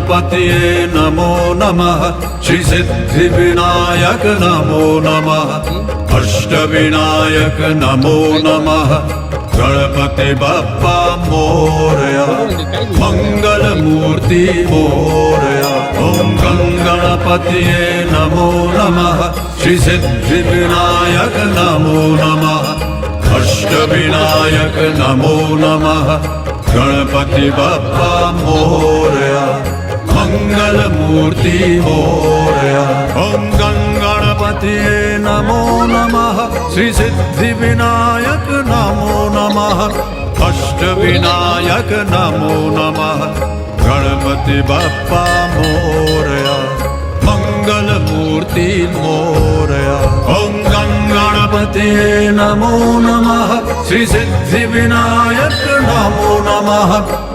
गणपतये नमो नमः श्री सिद्धिविनायक नमो नमः अष्टविनायक नमो नमः गणपति बप्पा मोरया मंगल मूर्ति मोरया ओम गणपतये नमो नमः श्री सिद्धिविनायक नमो नमः अष्टविनायक नमो नमः गणपति बप्पा मोरया मंगल मूर्ति मोरया ओम गणपतये नमो नमः श्री सिद्धिविनायक नमो नमः अष्टविनायक नमो नमः गणपति बप्पा मोरया मंगल मूर्ति मोरया ओम गणपतये नमो नमः श्री सिद्धिविनायक नमो नमः